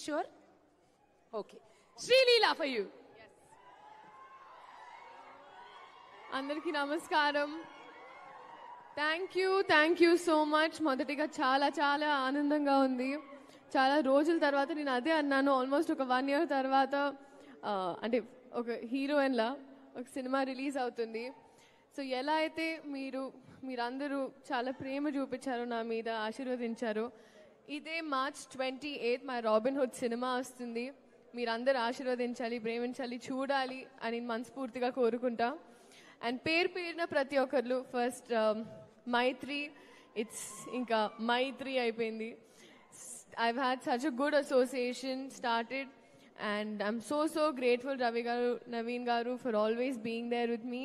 Sure? Okay. Srileela for you. అందరికీ నమస్కారం. Thank you so much. మొదటిగా చాలా చాలా ఆనందంగా ఉంది. చాలా రోజుల తర్వాత నేను అదే అన్నాను, ఆల్మోస్ట్ ఒక 1 year తర్వాత అంటే ఒక హీరోయిన్లా ఒక సినిమా రిలీజ్ అవుతుంది. సో ఎలా అయితే మీరందరూ చాలా ప్రేమ చూపించారో, నా మీద ఆశీర్వదించారో, ఇదే March 28 మా రాబిన్ హుడ్ సినిమా వస్తుంది. మీరందరూ ఆశీర్వదించాలి, ప్రేమించాలి, చూడాలి అని మనస్ఫూర్తిగా కోరుకుంటా. అండ్ పేరున ప్రతి ఒక్కరు ఫస్ట్ మైత్రి, ఇట్స్ ఇంకా మైత్రి అయిపోయింది. I've had such a good association started and I'm so grateful Ravi garu, Naveen garu for always being there with me.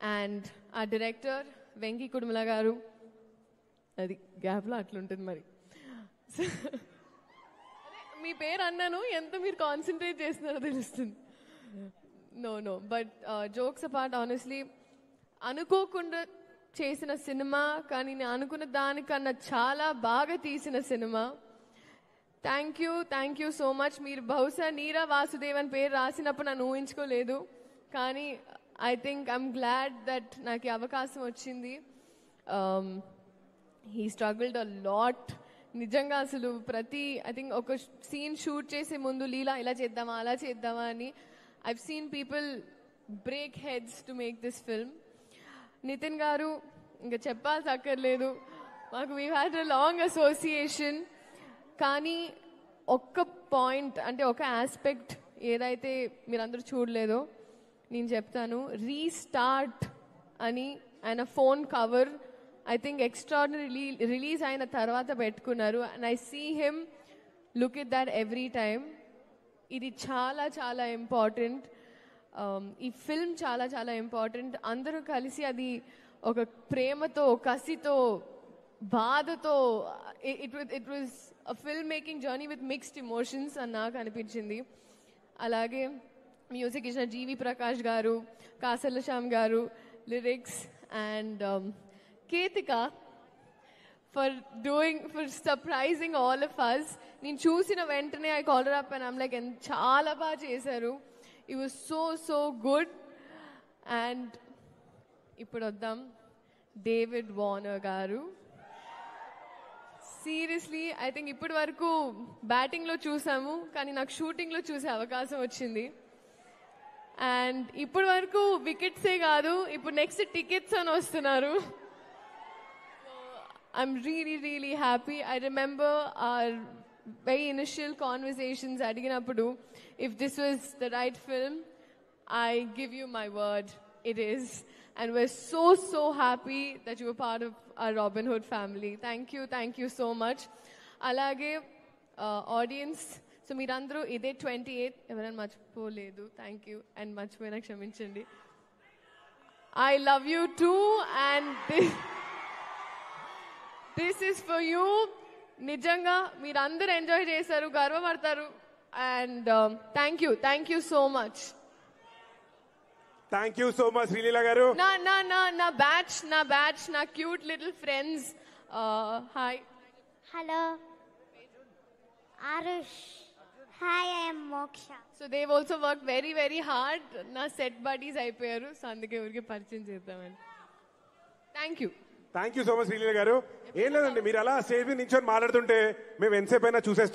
And our director Venki Kudumala garu, adi gap lo atluntadi mari. మీ పేరు అన్నాను, ఎంత మీరు concentrate చేస్తున్నారో తెలుస్తుంది. No but jokes apart, honestly అనుకోకుండా చేసిన cinema, కానీ నేను అనుకున్న దానికన్నా చాలా బాగా తీసిన cinema. Thank you so much. మీరు బహుశా నీరా వాసుదేవన్ పేరు రాసినప్పుడు నన్ను ఊహించుకోలేదు, కానీ I think I'm glad that నాకు అవకాశం వచ్చింది. He struggled a lot. నిజంగా అసలు ఐ థింక్ ఒక సీన్ షూట్ చేసే ముందు లీలా ఇలా చేద్దామా అలా చేద్దామా అని I've seen people break heads to make this film. Nitin గారు ఇంకా చెప్పాల్సి అక్కర్లేదు, మాకు we had a long association. కానీ ఒక్క పాయింట్, అంటే ఒక ఆస్పెక్ట్ ఏదైతే మీరందరూ చూడలేదో నేను చెప్తాను. రీస్టార్ట్ అని ఆయన phone cover I think extraordinary release అయిన తర్వాత పెట్టుకున్నారు. And I see him look it that every time. ఇది చాలా చాలా ఇంపార్టెంట్. ఈ ఫిల్మ్ చాలా చాలా ఇంపార్టెంట్. అందరూ కలిసి అది ఒక ప్రేమతో, కసితో, బాధతో, it was a film making journey with mixed emotions అని నాకు అనిపించింది. అలాగే మ్యూజిక్ ఇచ్చిన జీవి ప్రకాష్ గారు, కాసర్ల శ్యామ్ గారు, lyrics, and Ketika for surprising all of us. నేను చూసిన వెంటనే I called her up and I'm like, చాలా బాగా చేశారు. It was so good. And ఇప్పుడు వద్దాం డేవిడ్ వార్నర్ గారు. సీరియస్లీ ఐ థింక్ ఇప్పటి వరకు బ్యాటింగ్లో చూసాము, కానీ నాకు షూటింగ్లో చూసే అవకాశం వచ్చింది. అండ్ ఇప్పటి వరకు వికెట్సే కాదు, ఇప్పుడు నెక్స్ట్ టికెట్స్ అని వస్తున్నారు. I'm really happy. I remember our very initial conversations అడిగినప్పుడు, if this was the right film, I give you my word, it is. And we're so happy that you were part of our Robin Hood family. Thank you so much. Alage audience, so మీరందరూ ఇదే 28 ఎవరైనా మర్చిపోలేదు, thank you. And మర్చిపోయినా క్షమించండి. I love you too, and this is for you. నిజంగా మీరందరూ enjoy చేశారు, గర్వపడతారు. And thank you so much. Thank you so much Sreeleela garu. నా బ్యాచ్ నా cute little friends. Hi. Hello Aarush. Hi, I am Moksha. So Dev also work very hard. నా set buddies అయిపోయారు, so అందుకే ఊరికి పరిచయం చేద్దామని. Thank you so much Sreeleela garu. ఏం లేదండి, మీరు అలా స్టేజ్ మీద నించొని మాట్లాడుతుంటే మేము ఎంతసేపు అయినా చూసేస్తూ